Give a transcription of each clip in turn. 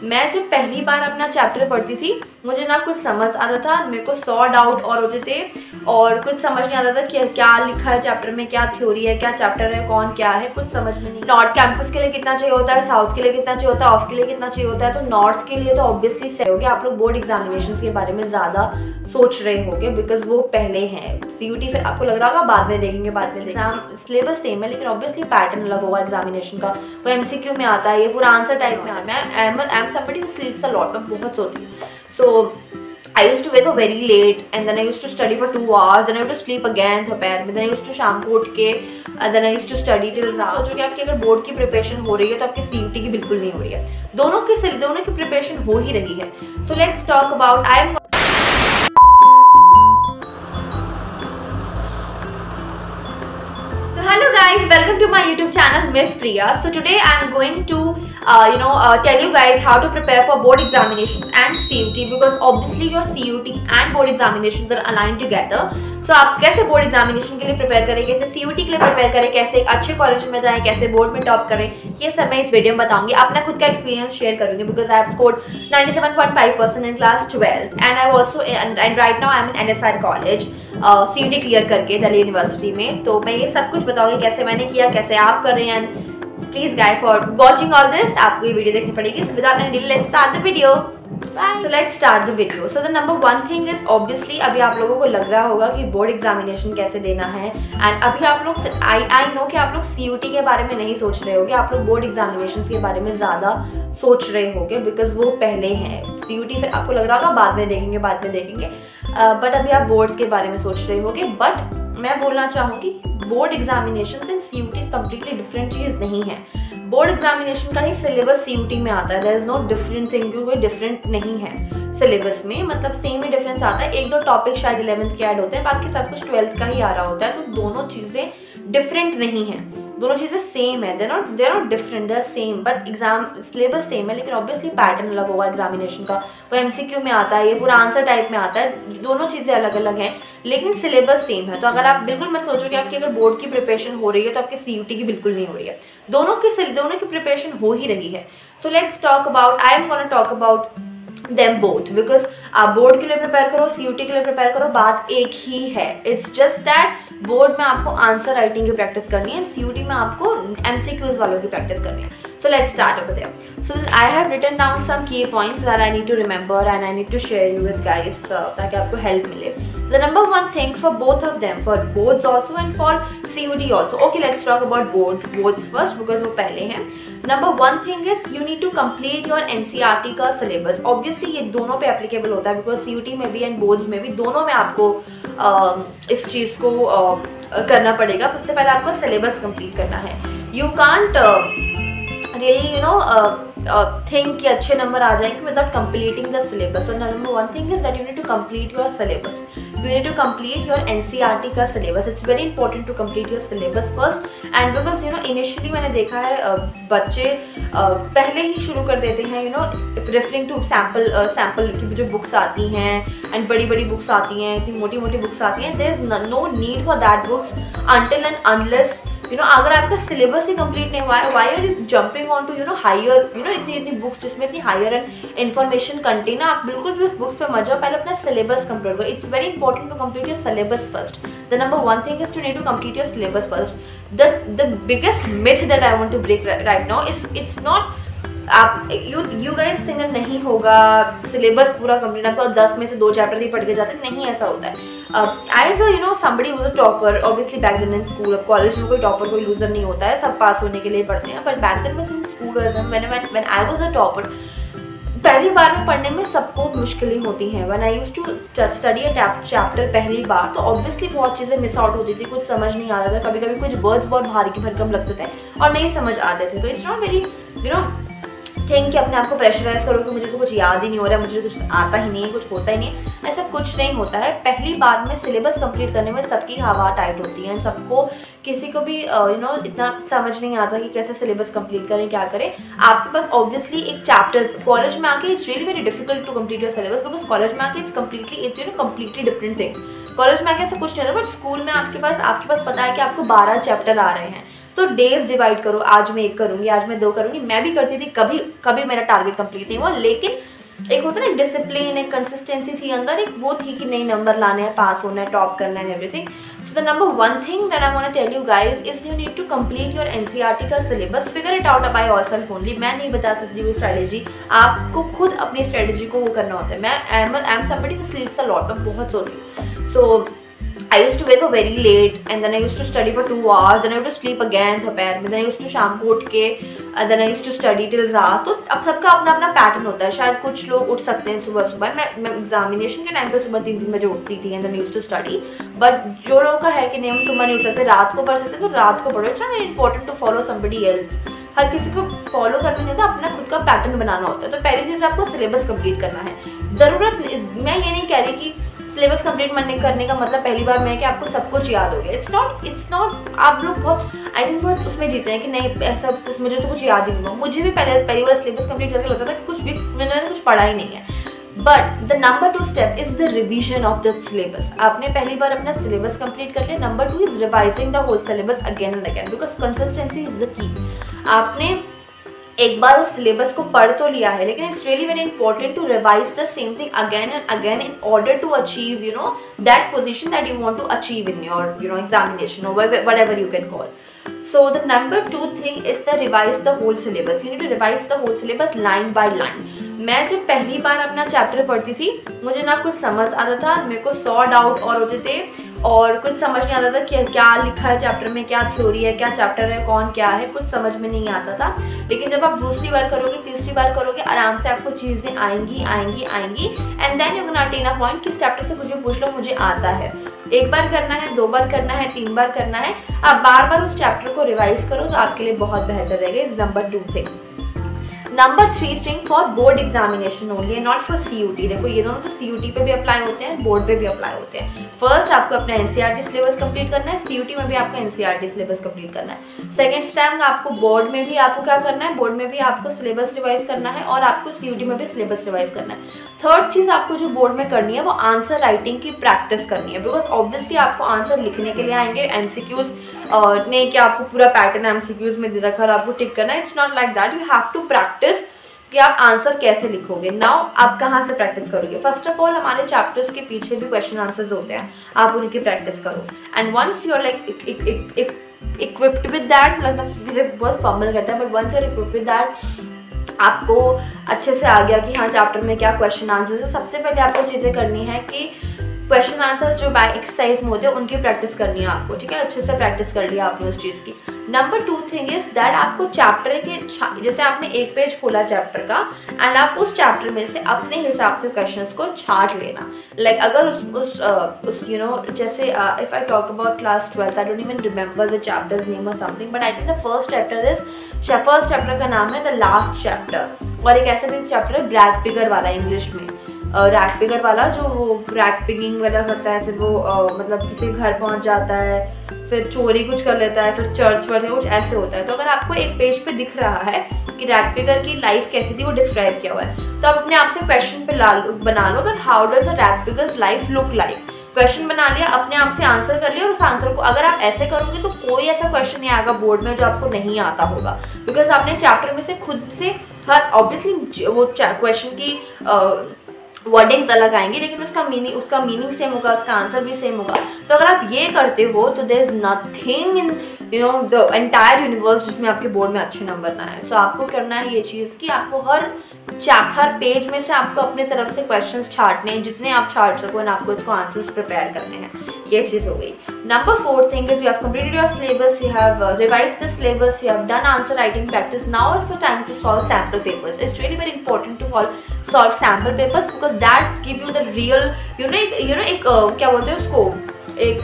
मैं जब पहली बार अपना चैप्टर पढ़ती थी मुझे ना कुछ समझ आता था, मेरे को 100 डाउट और होते थे और कुछ समझ नहीं आता था कि क्या लिखा है चैप्टर में, क्या थ्योरी है, क्या चैप्टर है, कौन क्या है, कुछ समझ में नहीं। नॉर्थ कैंपस के लिए कितना चाहिए होता है, साउथ के लिए कितना चाहिए होता है, ऑफ के लिए कितना चाहिए होता है। तो नॉर्थ के लिए तो ऑब्वियसली सही हो गया, आप लोग बोर्ड एग्जामिनेशन के बारे में ज़्यादा सोच रहे होंगे बिकॉज वो पहले हैं। CUT फिर आपको लग रहा होगा बाद में देखेंगे, बाद में एग्जाम सिलेबस सेम है लेकिन ऑब्वियसली पैटर्न अलग होगा एग्जामिनेशन का। वो MCQ में आता है, ये पूरा आंसर टाइप में आता है। I am somebody who स्लीप्स a lot, मैं बहुत सोती हूँ। सो I used to wake up very late and then I used to study for 2 hours, then I used to sleep again दोपहर में, then I used to शाम को उठ के then I used to study till रात। सोचो कि आपकी अगर बोर्ड की प्रिपरेशन हो रही है तो आपकी CUT की बिल्कुल नहीं हो रही है। दोनों की प्रिपरेशन हो ही रही है। So let's talk about Hello guys, welcome to my YouTube channel Miss Priya. So today I am going to tell you guys how to prepare for board examinations and CUT because obviously your CUT and board examinations are aligned together. So आप कैसे board examination के लिए prepare करें, कैसे CUT के लिए prepare करें, कैसे एक अच्छे कॉलेज में जाएं, कैसे बोर्ड में टॉप करें, ये सब मैं इस वीडियो में बताऊंगी। अपना खुद का एक्सपीरियंस शेयर करूंगी because I have scored 97.5% in class 12 and I also and right now I am in NSR college CUT clear करके दिल्ली यूनिवर्सिटी में। तो मैं ये सब कुछ बताऊंगी कैसे मैंने किया, कैसे आप कर रहे हैं। And please guys for watching all this आपको ये वीडियो देखनी पड़ेगी। So without any delay, let's start the video. So let's start the video. So the number one thing is obviously अभी आप लोगों को लग रहा होगा कि बोर्ड एग्जामिनेशन कैसे देना है एंड अभी आप लोग आई नो कि आप लोग CUT के बारे में नहीं सोच रहे होगे, आप लोग बोर्ड एग्जामिनेशन के बारे में ज़्यादा सोच रहे होगे बिकॉज वो पहले हैं। CUT फिर आपको लग रहा होगा बाद में देखेंगे बट अभी आप बोर्ड्स के बारे में सोच रहे होगे। बट मैं बोलना चाहूँगी board examination and CUT completely different चीज़ नहीं है। बोर्ड एग्जामिनेशन का ही सिलेबस CUT में आता है, there is no different thing, कोई डिफरेंट नहीं है सिलेबस में, मतलब सेम ही डिफरेंस आता है। 1-2 टॉपिक शायद 11th के ऐड होते हैं, बाकी सब कुछ 12th का ही आ रहा होता है। तो दोनों चीज़ें डिफरेंट नहीं है, दोनों चीज़ें सेम है, they not different, they are same but exam syllabus same है लेकिन ऑब्वियसली पैटर्न अलग होगा एग्जामिनेशन का। वो MCQ में आता है, ये पूरा आंसर टाइप में आता है। दोनों चीज़ें अलग अलग हैं लेकिन सिलेबस सेम है। तो अगर आप बिल्कुल मत सोचो कि आपकी अगर बोर्ड की प्रिपरेशन हो रही है तो आपकी CUT की बिल्कुल नहीं हो रही है। दोनों की प्रिपरेशन हो ही रही है। So let's talk about, I am gonna talk about them both because आप बोर्ड के लिए प्रिपेयर करो, CUT के लिए प्रिपेयर करो, बात एक ही है। इट्स जस्ट दैट बोर्ड में आपको आंसर राइटिंग की प्रैक्टिस करनी है, CUT में आपको MCQs वालों की प्रैक्टिस करनी है। So let's start over there. So I have written down some key points that I need to remember and I need to share you with guys ताकि आपको help मिले. The number one thing for both of them, for boards also and for CUT also. Okay, let's talk about boards first because वो पहले हैं. Number one thing is you need to complete your NCERT का syllabus. Obviously ये दोनों पे applicable होता है because CUT में भी and boards में भी दोनों में आपको इस चीज़ को करना पड़ेगा। सबसे पहले आपको syllabus complete करना है। You can't really think कि अच्छे नंबर आ जाएंगे without completing the syllabus. So number one thing is that you need to complete your syllabus. You need to complete your NCERT का syllabus. It's very important to complete your syllabus first. And because initially मैंने देखा है बच्चे पहले ही शुरू कर देते हैं referring to sample की जो बुक्स आती हैं and बड़ी बुक्स आती हैं, इतनी मोटी बुक्स आती हैं। There is no need for that books until and unless अगर आपका सिलेबस ही कंप्लीट नहीं हुआ है, why are you jumping on to higher इतनी बुक्स जिसमें इतनी हायर एंड इन्फॉर्मेशन कंटेन है। आप बिल्कुल भी उस बुक्स पे मत जाओ, पहले अपना सिलेबस कंप्लीट करो। It's very important to complete your syllabus first. The number one thing is to need to complete your syllabus first. The biggest myth that I want to break right now is it's not आप you guys think नहीं होगा syllabus पूरा complete, आपको 10 में से 2 chapter ही पढ़ के जाते हैं, नहीं ऐसा होता है। As somebody who's a topper obviously back then in school, अब कॉलेज में कोई टॉपर कोई लूजर नहीं होता है, सब पास होने के लिए पढ़ते हैं। बट बैक देन में in school when I was a topper, पहली बार में पढ़ने में सबको मुश्किलें होती हैं। When I used to study a chapter पहली बार तो ऑब्वियसली बहुत चीज़ें मिस आउट होती थी, कुछ समझ नहीं आता था, कभी कुछ वर्ड्स बहुत भारी भरकम लगते थे और नहीं समझ आते थे। तो इट्स नॉट वेरी थिंक कि अपने आप को प्रेशराइज करो कि मुझे तो कुछ याद ही नहीं हो रहा है, मुझे कुछ आता ही नहीं है, कुछ होता ही नहीं है। ऐसा कुछ नहीं होता है। पहली बार में सिलेबस कंप्लीट करने में सबकी हवा टाइट होती है, सबको किसी को भी इतना समझ नहीं आता कि कैसे सिलेबस कंप्लीट करें, क्या करें। आपके पास ऑब्वियसली एक चैप्टर्स कॉलेज में आके it's really very difficult to complete your syllabus because college में आके it's completely different thing. College में आके ऐसा कुछ नहीं होता बट स्कूल में आपके पास पता है कि आपको 12 चैप्टर आ रहे हैं तो डेज डिवाइड करो, आज मैं 1 करूँगी, आज मैं 2 करूँगी। मैं भी करती थी, कभी कभी मेरा टारगेट कंप्लीट नहीं हुआ, लेकिन एक होता है ना डिसिप्लिन, एक कंसिस्टेंसी थी अंदर, एक वो थी कि नहीं नंबर लाने हैं, पास होना है, टॉप करना है, everything. So the number 1 thing that I want to tell you guys is you need to complete your NCERT का syllabus, figure it out by yourself only. मैं नहीं बता सकती वो स्ट्रेटेजी, आपको खुद अपनी स्ट्रेटेजी को वो करना होता है। मैं I am somebody who स्लीप्स a lot, मैं बहुत सोती हूँ। सो I used to wake up very late and then I used to study for 2 hours, then I used to sleep again दोपहर में, then I used to शाम को उठ के then I used to study till रात। तो अब सबका अपना अपना पैटर्न होता है। शायद कुछ लोग उठ सकते हैं सुबह सुबह, मैं एग्जामिनेशन के टाइम पे सुबह 3 बजे उठती थी and then I used to study, but जो लोगों का है कि नहीं हम सुबह नहीं उठ सकते, रात को पढ़ सकते, तो रात को पढ़ो। It's not very important to follow somebody else, हर किसी को फॉलो करना नहीं होता, अपना खुद का पैटर्न बनाना होता है। तो पहली चीज़ आपको सिलेबस कंप्लीट करना है। ज़रूरत, मैं ये नहीं कह रही कि सिलेबस कंप्लीट करने का मतलब पहली बार में है कि आपको सब कुछ याद हो गया। इट्स नॉट आप लोग बहुत आई थिंक बहुत उसमें जीते हैं कि नहीं ऐसा कुछ, मुझे तो कुछ याद ही नहीं हुआ। मुझे भी पहली बार सिलेबस कंप्लीट करके लगता था कि कुछ भी मैंने कुछ पढ़ा ही नहीं है। But the number 2 step is the revision of the syllabus. आपने पहली बार अपना सिलेबस कंप्लीट कर लिया। Number 2 is revising the whole syllabus again and again, because consistency is the key. आपने एक बार उस सिलेबस को पढ़ तो लिया है, लेकिन it's really very important to revise the same thing again and again in order to achieve you know that position that you want to achieve in your you know examination और whatever you can call. So the number 2 thing is the revise the whole syllabus. You need to revise the whole syllabas line by line. मैं जब पहली बार अपना chapter पढ़ती थी, मुझे ना कुछ समझ आता था, मेरे को 100 डाउट और होते थे और कुछ समझ नहीं आता था कि क्या लिखा है चैप्टर में, क्या थ्योरी है, क्या चैप्टर है, कौन क्या है, कुछ समझ में नहीं आता था। लेकिन जब आप दूसरी बार करोगे, तीसरी बार करोगे, आराम से आपको चीज़ें आएंगी and then you can attain a point कि इस चैप्टर से कुछ भी पूछ लो मुझे आता है। 1 बार करना है, 2 बार करना है, 3 बार करना है। आप बार बार उस चैप्टर को रिवाइज करो तो आपके लिए बहुत बेहतर रहेगा। Is number 2 thing. Number 3 thing for board examination only and not for CUT। देखो ये दोनों तो CUT पे भी अप्लाई होते हैं, बोर्ड पे भी अप्लाई होते हैं। फर्स्ट आपको अपना NCERT सिलेबस कंप्लीट करना है, CUT में भी आपका NCERT सिलेबस कंप्लीट करना है। सेकंड स्टेप आपको बोर्ड में भी आपको क्या करना है, बोर्ड में भी आपको सिलेबस रिवाइज करना है और आपको CUT में भी सिलेबस रिवाइज करना है। थर्ड चीज़ आपको जो बोर्ड में करनी है वो आंसर राइटिंग की प्रैक्टिस करनी है, बिकॉज ऑब्वियसली आपको आंसर लिखने के लिए आएंगे। MCQs नहीं कि आपको पूरा पैटर्न MCQs में दे रखा और आपको टिक करना है। It's not like that, you have to practice कि आप आंसर कैसे लिखोगे। नाउ आप कहाँ से प्रैक्टिस करोगे? फर्स्ट ऑफ ऑल हमारे चैप्टर्स के पीछे भी क्वेश्चन आंसर्स होते हैं, आप उनकी प्रैक्टिस करो। And once you are like equipped with that, मतलब बहुत फॉर्मल करता है, but once you are equipped with that, आपको अच्छे से आ गया कि हाँ चैप्टर में क्या क्वेश्चन आंसर्स है। सबसे पहले आपको चीज़ें करनी है कि क्वेश्चन आंसर्स जो बाय एक्सरसाइज में होते हैं उनकी प्रैक्टिस करनी है आपको, ठीक है। अच्छे से प्रैक्टिस कर लिया आपने उस चीज़ की। नंबर 2 थिंग इज दैट आपको चैप्टर के जैसे आपने 1 पेज खोला चैप्टर का एंड आप उस चैप्टर में से अपने हिसाब से क्वेश्चंस को छांट लेना। लाइक अगर उस यू नो जैसे if I talk about class 12th, I don't even remember the chapters name और something, but I think the first chapter का नाम है द लास्ट चैप्टर, और एक ऐसा भी चैप्टर है ब्रैग पिगर वाला इंग्लिश में, रैग पिगर वाला जो वो रैग पिगिंग वगैरह करता है, फिर वो मतलब किसी घर पहुंच जाता है, फिर चोरी कुछ कर लेता है, फिर चर्च पर कुछ ऐसे होता है। तो अगर आपको एक पेज पे दिख रहा है कि रैग पिगर की लाइफ कैसी थी, वो डिस्क्राइब किया हुआ है, तो आप अपने आप से क्वेश्चन पे बना लो that how does a rag pickers life look like. Question बना लिया, अपने आप से आंसर कर लिया, और उस आंसर को अगर आप ऐसे करोगे तो कोई ऐसा क्वेश्चन नहीं आएगा बोर्ड में जो आपको नहीं आता होगा, बिकॉज आपने चैप्टर में से खुद से हर ऑब्वियसली वो क्वेश्चन की वर्डिंग्स अलग आएंगे, लेकिन उसका मीनिंग सेम होगा, उसका आंसर भी सेम होगा। तो अगर आप ये करते हो तो there is nothing in you know the entire universe जिसमें आपके बोर्ड में अच्छे नंबर ना आए। सो आपको करना है ये चीज़ कि आपको हर पेज में से आपको अपने तरफ से क्वेश्चंस छांटने हैं, जितने आप छांट सको, और आपको इसको आंसर्स प्रिपेयर करने हैं। ये चीज़ हो गई। Number 4 thing is you have completed your syllabus, you have revised the syllabus, you have done answer writing practice. Now is the time to solve sample papers. It's really very important to solve sample papers because that's give you the real you know एक क्या बोलते हैं उसको, एक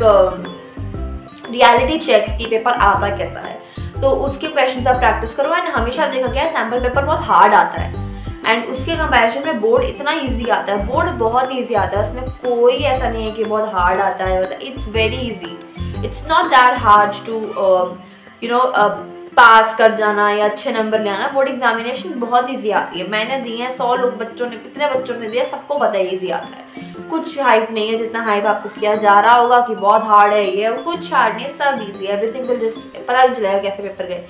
reality check कि paper आता कैसा है। तो उसके क्वेश्चंस आप प्रैक्टिस करो। एंड हमेशा देखा गया है सैम्पल पेपर बहुत हार्ड आता है, एंड उसके कंपैरिजन में बोर्ड इतना इजी आता है, बोर्ड बहुत इजी आता है, उसमें कोई ऐसा नहीं है कि बहुत हार्ड आता है। It's very easy, it's not that hard to you know pass कर जाना या अच्छे नंबर ले आना। बोर्ड एग्जामिनेशन बहुत ईजी आती है, मैंने दी है 100 लोग बच्चों ने, कितने बच्चों ने दिया, सबको पता है ईजी आता है। कुछ हाइप नहीं है जितना हाइप आपको किया जा रहा होगा कि बहुत हार्ड है ये, कुछ हार्ड नहीं, सब ईजी है, एवरीथिंग विल जस्ट पता भी चलेगा कैसे पेपर गए।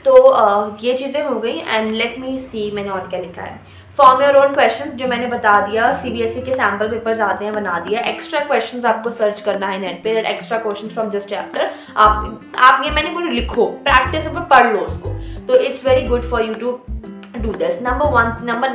तो ये चीज़ें हो गई। एंड लेट मी सी मैंने और क्या लिखा है। फॉर्म योर ओन क्वेश्चंस, जो मैंने बता दिया, सीबीएसई के सैम्पल पेपर्स आते हैं, बना दिया। एक्स्ट्रा क्वेश्चंस आपको सर्च करना है नेट पे, extra questions from this chapter. आप ये मैंने बोला लिखो, प्रैक्टिस पर पढ़ लो उसको, तो it's very good for you to do this.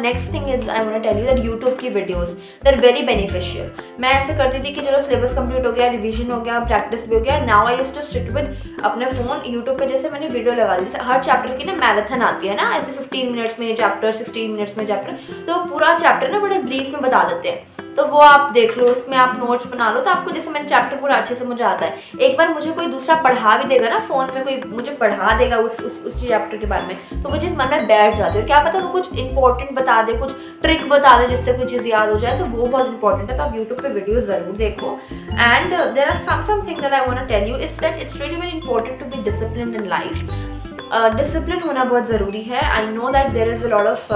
Next thing is I want to tell you that YouTube की videos they're very beneficial. मैं ऐसे करती थी कि चलो सिलेबस कंप्लीट हो गया, रिवीजन हो गया, प्रैक्टिस भी हो गया, now I used to sit with अपने फ़ोन यूट्यूब पे। जैसे मैंने वीडियो लगा दी, हर चैप्टर की ना मैराथन आती है ना, ऐसे 15 मिनट्स में चैप्टर, 16 मिनट्स में चैप्टर, तो पूरा चैप्टर ना बड़े ब्रीफ में बता देते हैं, तो वो आप देख लो, उसमें आप नोट्स बना लो, तो आपको जैसे मैंने चैप्टर पूरा अच्छे से मुझे आता है। एक बार मुझे कोई दूसरा पढ़ा भी देगा ना, फ़ोन में कोई मुझे पढ़ा देगा उस चैप्टर के बारे में, तो वो चीज़ मन में बैठ जाती है। क्या पता वो कुछ इंपॉर्टेंट बता दे, कुछ ट्रिक बता दे जिससे कोई चीज़ याद हो जाए, तो वो बहुत इंपॉर्टेंट है। तो आप यूट्यूब पे वीडियो ज़रूर देखो। And there are some things that I want to tell you is that it's really very important to be disciplined in life. Discipline होना बहुत ज़रूरी है। I know that there is a lot of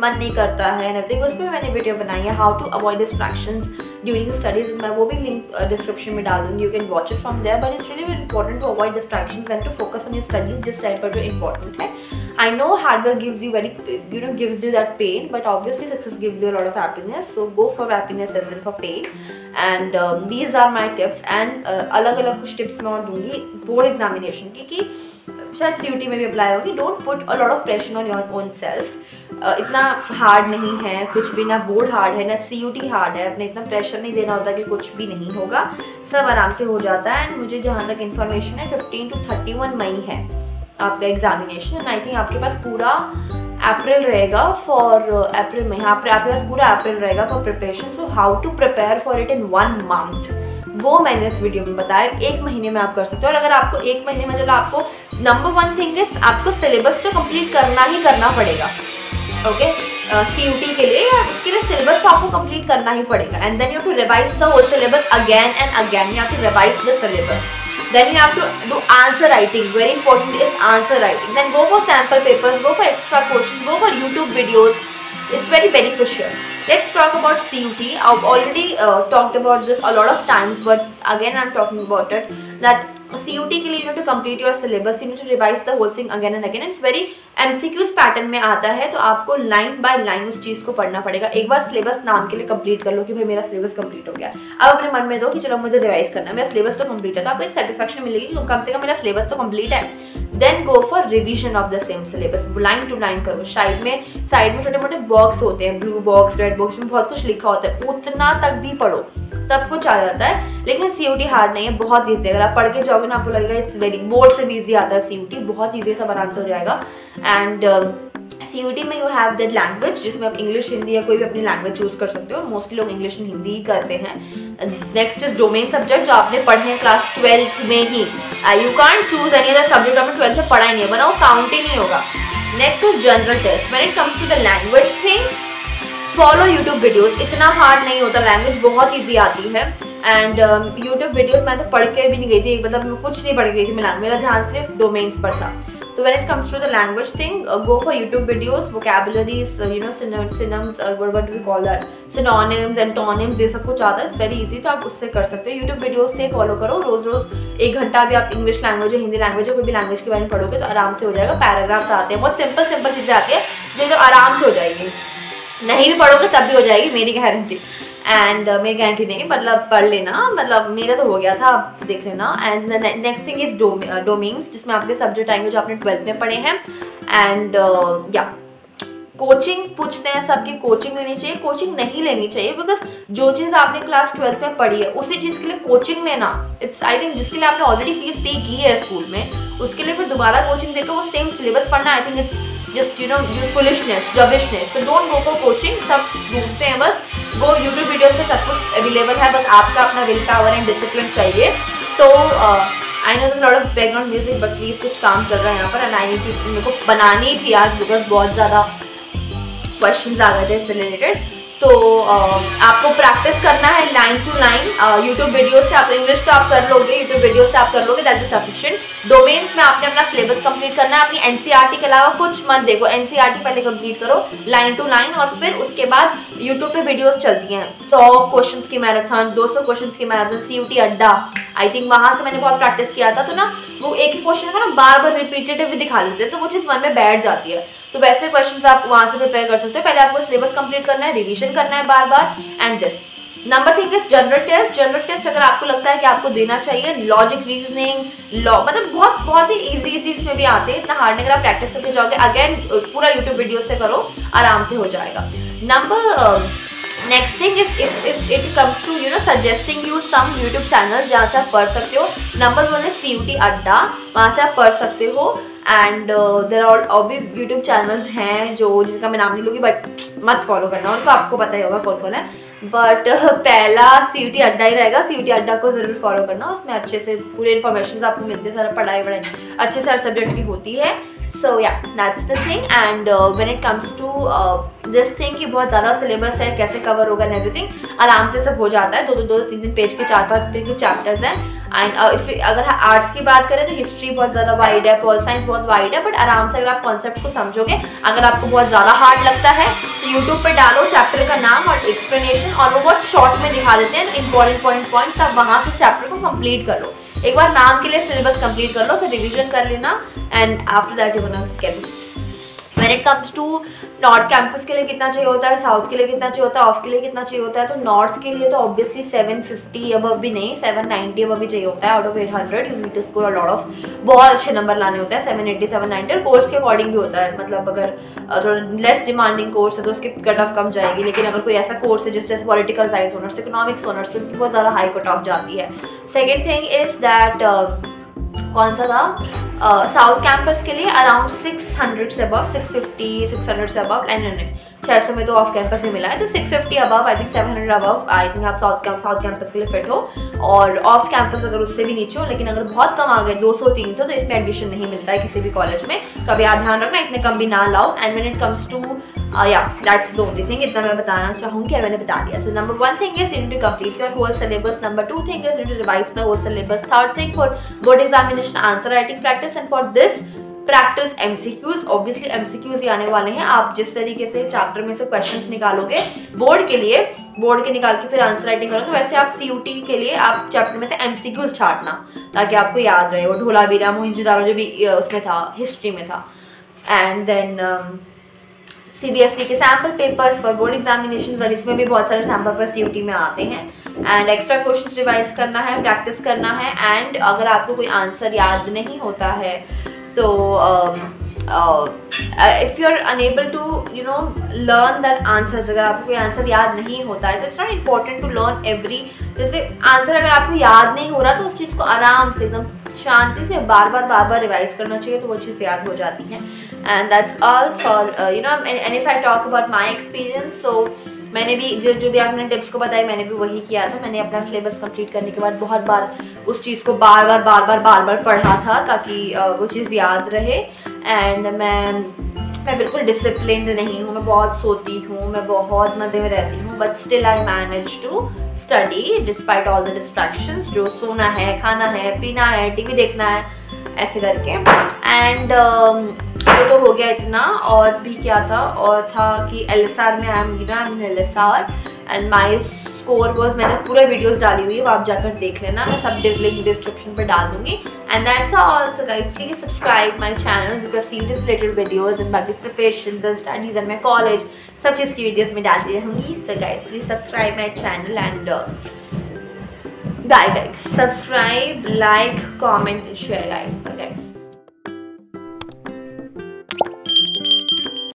मन नहीं करता है nothing, उसमें मैंने वीडियो बनाई है how to avoid distractions during studies. मैं वो भी लिंक डिस्क्रिप्शन में डाल दूँगी, you can watch it from there. But it's really very important to avoid distractions and to focus on your studies जिस टाइम पर जो इंपॉर्टेंट है। I know hard work gives you that pain, but obviously success gives you a lot of happiness. So go for happiness and then for pain. And these are my tips. And अलग अलग कुछ tips मैं और दूंगी board examination की, कि शायद CUT में भी अप्लाई होगी। Don't put a lot of pressure on your own self. इतना हार्ड नहीं है कुछ भी, ना बोर्ड हार्ड है ना CUT हार्ड है। अपने इतना प्रेशर नहीं देना होता कि कुछ भी नहीं होगा, सब आराम से हो जाता है। एंड मुझे जहाँ तक इन्फॉर्मेशन है 15 to 31 मई है आपका एग्जामिनेशन। एंड आई थिंक आपके पास पूरा अप्रैल रहेगा फॉर अप्रैल में, यहाँ पर आपके पास पूरा अप्रैल रहेगा for preparation. So how to prepare for it in 1 month, वो मैंने इस वीडियो में बताया। 1 महीने में आप कर सकते हो। और अगर आपको 1 महीने में, चलो आपको नंबर 1 थिंग इज आपको सिलेबस तो कंप्लीट करना ही करना पड़ेगा। ओके, CUT के लिए या उसके लिए सिलेबस तो आपको कंप्लीट करना ही पड़ेगा। And then you have to revise the whole syllabus again and again. You have to revise the syllabus, then you have to do answer writing. Very important is answer writing. Then go for sample papers, go for extra questions, go for YouTube videos. It's very beneficial. Let's talk about CUT. I've already talked about this a lot of times, but again I'm talking about it, that CUT के लिए you need to complete your syllabus, you need to revise the whole thing again and again. It's very MCQs pattern में आता है, तो आपको line by line उस चीज़ को पढ़ना पड़ेगा। एक बार सिलेबस नाम के लिए कंप्लीट कर लो कि भाई मेरा सिलेबस कंप्लीट हो गया। अब अपने मन में दो कि चलो मुझे रिवाइज करना है, मेरा सिलेबस तो कंप्लीट है, तो आपको एक सेटिस्फैक्शन मिलेगी कि कम से कम मेरा सिलेबस तो कंप्लीट है। Then go for revision of the same syllabus, line to line करो। साइड में छोटे मोटे बॉक्स होते हैं, ब्लू बॉक्स, रेड बॉक्स में बहुत कुछ लिखा होता है, उतना तक भी पढ़ो, सब कुछ आ जाता है। लेकिन CUT हार्ड नहीं है, बहुत ईजी है। अगर आप पढ़ के जाओगे ना, आपको लगेगा इट्स वेरी, बोर्ड से भी ईजी आता है CUT, बहुत ईजी, सब आराम से हो जाएगा। एंड CUT में यू हैव दैट लैंग्वेज जिसमें आप इंग्लिश, हिंदी या कोई भी अपनी लैंग्वेज चूज कर सकते हो। मोस्टली लोग इंग्लिश एंड हिंदी ही करते हैं। नेक्स्ट इज डोमेन सब्जेक्ट, जो आपने पढ़े हैं क्लास 12 में ही। You can't choose any other subject, आपने 12th में पढ़ा ही नहीं है, वरना वो काउंट ही नहीं होगा। Next is general test. When it comes to the language thing, follow YouTube videos, इतना हार्ड नहीं होता, लैंग्वेज बहुत ईजी आती है। एंड यूट्यूब वीडियोस मैं तो पढ़ के भी नहीं गई थी, मतलब मैं कुछ नहीं पढ़ गई थी, मेरा ध्यान सिर्फ डोमेन्स पर था। तो when it comes to the language thing, go for YouTube videos, vocabularies, synonyms, what do we call that, synonyms, antonyms, ये सब कुछ आता है, it's very easy, तो आप उससे कर सकते हो। YouTube videos से फॉलो करो, रोज 1 घंटा भी आप इंग्लिश लैंग्वेज या हिंदी लैंग्वेज या कोई भी लैंग्वेज के बारे में पढ़ोगे तो आराम से हो जाएगा। पैराग्राफ्स आते हैं, बहुत सिंपल चीज़ें आती है जो एकदम आराम से हो जाएगी। नहीं भी पढ़ोगे तब भी हो जाएगी, मेरी गारंटी। एंड मेरी गारंटी नहीं, मतलब पढ़ लेना, मतलब मेरा तो हो गया था, आप देख लेना। And next thing is domains, जिसमें आपके सब्जेक्ट आएंगे जो आपने 12th में पढ़े हैं। एंड या कोचिंग पूछते हैं सबकी, कोचिंग लेनी चाहिए, कोचिंग नहीं लेनी चाहिए, बिकॉज जो चीज़ आपने क्लास 12th में पढ़ी है उसी चीज़ के लिए कोचिंग लेना, इट्स आई थिंक, जिसके लिए आपने ऑलरेडी फीस पे की है स्कूल में, उसके लिए फिर दोबारा कोचिंग देकर वो सेम सिलेबस पढ़ना, I think it's just foolishness, rubbishness. तो डोंट गो फॉर कोचिंग, सब ढूंढते हैं बस, गो यूट्यूब वीडियोस पे सब कुछ अवेलेबल है, बस आपका अपना विल पावर एंड डिसिप्लिन चाहिए। तो I know lot of background music, but please कुछ काम चल रहा है यहाँ पर, एंड आई मेरे को बनानी थी आज, बिकॉज बहुत ज़्यादा क्वेश्चंस आ गए थे इससे रिलेटेड। तो आपको प्रैक्टिस करना है line to line YouTube video से। आप इंग्लिश तो आप कर लोगे, यूट्यूब वीडियो से आप कर लोगे, दैट इज सफिशिएंट। डोमेन्स में आपने अपना सिलेबस कंप्लीट करना है, अपनी एनसीईआरटी के अलावा कुछ मत देखो, एनसीईआरटी पहले कंप्लीट करो लाइन टू लाइन, और फिर उसके बाद यूट्यूब पे वीडियोस चलती हैं 100 क्वेश्चंस की मैराथन, 200 क्वेश्चंस की मैराथन, सीयूटी अड्डा, आई थिंक वहां से मैंने बहुत प्रैक्टिस किया था। तो ना वो एक ही क्वेश्चन को ना बार बार रिपीटेटिव दिखा लेते हैं, तो वो चीज़ मन में बैठ जाती है। तो वैसे क्वेश्चंस आप वहां से प्रिपेयर कर सकते हो। पहले आपको सिलेबस कंप्लीट करना है, रिवीजन करना है बार बार, and this number thing is general test. General test अगर आपको लगता है कि आपको देना चाहिए, लॉजिक रीजनिंग लॉ मतलब बहुत ही इजी इसमें भी आते हैं, इतना हार्ड नहीं। अगर आप प्रैक्टिस करके जाओगे, अगेन पूरा यूट्यूब वीडियो से करो, आराम से हो जाएगा। Next thing if it comes to suggesting you some YouTube channel जहाँ से आप पढ़ सकते हो। नंबर 1 है सीयूटी अड्डा, वहाँ से आप पढ़ सकते हो। एंड देयर आर और भी यूट्यूब चैनल्स हैं जो जिनका मैं नाम नहीं लूँगी, बट मत फॉलो करना, उनको आपको पता ही होगा कौन कौन है। बट पहला सीयूटी अड्डा ही रहेगा, सीयूटी अड्डा को जरूर फॉलो करना, उसमें अच्छे से पूरे इन्फॉर्मेशन आपको मिलते हैं, सारा पढ़ाई अच्छे से हर सब्जेक्ट की होती है। So yeah, that's the thing. And when it comes to this thing कि बहुत ज़्यादा सिलेबस है, कैसे कवर होगा एंड एवरीथिंग, आराम से सब हो जाता है। 2-3 पेज के 4-5 पेज के चैप्टर्स हैं। एंड अगर आर्ट्स की बात करें तो हिस्ट्री बहुत ज़्यादा वाइड है, पॉल साइंस बहुत वाइड है, बट आराम से अगर आप कॉन्सेप्ट को समझोगे, अगर आपको बहुत ज़्यादा हार्ड लगता है तो यूट्यूब पे डालो चैप्टर का नाम और एक्सप्लेनेशन, और वो बहुत शॉर्ट में दिखा देते हैं इंपॉर्टेंट पॉइंट्स। आप वहाँ से चैप्टर को कंप्लीट कर लो, एक बार नाम के लिए सिलेबस कंप्लीट कर लो, फिर रिवीजन कर लेना, and after that you gonna get it. When it comes to North Campus के लिए कितना चाहिए होता है, साउथ के लिए कितना चाहिए होता है, ऑफ के लिए कितना चाहिए होता है, तो नॉर्थ के लिए तो ऑब्वियसली 750 अबव भी नहीं, 790 अबव भी चाहिए होता है। Out of 800 you need to score a lot of, बहुत अच्छे नंबर लाने होते हैं, 780 790, और कोर्स के अकॉर्डिंग भी होता है। मतलब अगर थोड़ा लेस डिमांडिंग कोर्स है तो उसकी कट ऑफ कम जाएगी, लेकिन अगर कोई ऐसा कोर्स है जिससे political science honours, economics honours, तो उनकी बहुत ज़्यादा हाई कट ऑफ जाती है। सेकेंड थिंग इज दैट कौन सा था, साउथ कैंपस के लिए अराउंड 600 से अबव, 650 600 से अबव, नहीं 600 में तो ऑफ कैंपस ही मिला है, तो 650 above, I think 700 above, I think आप साउथ कैंपस के लिए फिट हो। और ऑफ कैंपस अगर उससे भी नीचे हो, लेकिन अगर बहुत कम आ गए 200-300, तो इसमें एडमिशन नहीं मिलता है किसी भी कॉलेज में, तो अभी आप ध्यान रखना इतने कम भी ना लाओ। And when it comes to that's the only thing, इतना मैं बताना चाहूँगी और मैंने बता दिया। So number 1 thing is you need to complete your whole syllabus, number 2 thing is you need to revise the whole syllabus, third thing for board examination answer writing practice, and for this practice MCQs. Obviously MCQs ही आने वाले हैं, आप जिस तरीके से chapter में से क्वेश्चंस निकालोगे बोर्ड के निकाल के फिर आंसर राइटिंग करोगे, वैसे आप सीयूटी के लिए आप चैप्टर में से एमसीक्यूज छाटना ताकि आपको याद रहे। वो ढोलावीरा मोहिंजोदारो जो भी उसमें था, हिस्ट्री में था। एंड देन सीबीएसई के sample papers for board examination, और इसमें भी बहुत सारे सैम्पल पेपर सीयूटी में आते हैं। एंड एक्स्ट्रा क्वेश्चंस रिवाइज करना है, प्रैक्टिस करना है। एंड अगर आपको कोई आंसर याद नहीं होता है तो if you are unable to learn that answers, अगर आपको कोई आंसर याद नहीं होता है तो it's not important to learn every, जैसे आंसर अगर आपको याद नहीं हो रहा तो उस चीज़ को आराम से एकदम शांति से बार बार रिवाइज करना चाहिए, तो वो चीज़ याद हो जाती है। And that's all for and if I talk about my experience, so मैंने भी जो भी आपने टिप्स को बताया, मैंने भी वही किया था। मैंने अपना सिलेबस कंप्लीट करने के बाद बहुत बार उस चीज़ को बार बार पढ़ा था ताकि वो चीज़ याद रहे। एंड मैं बिल्कुल डिसिप्लिन्ड नहीं हूँ, मैं बहुत सोती हूँ, मैं बहुत मज़े में रहती हूँ, but still I manage to study despite all the distractions. जो सोना है, खाना है, पीना है, टीवी देखना है, ऐसे करके। एंड ये तो हो गया इतना। और भी क्या था, और था कि LSR में I am in LSR and my score was, मैंने पूरा वीडियोस डाली हुई है, वो आप जाकर देख लेना, मैं सब लिंक डिस्क्रिप्शन पर डाल दूंगी। And that's all. So guys please subscribe my channel because series related videos and बाकी preparations and studies and my college सब चीज़ की वीडियोस में डालती रहूँगी। So guys please subscribe my channel and bye guys, subscribe, like, comment, share guys.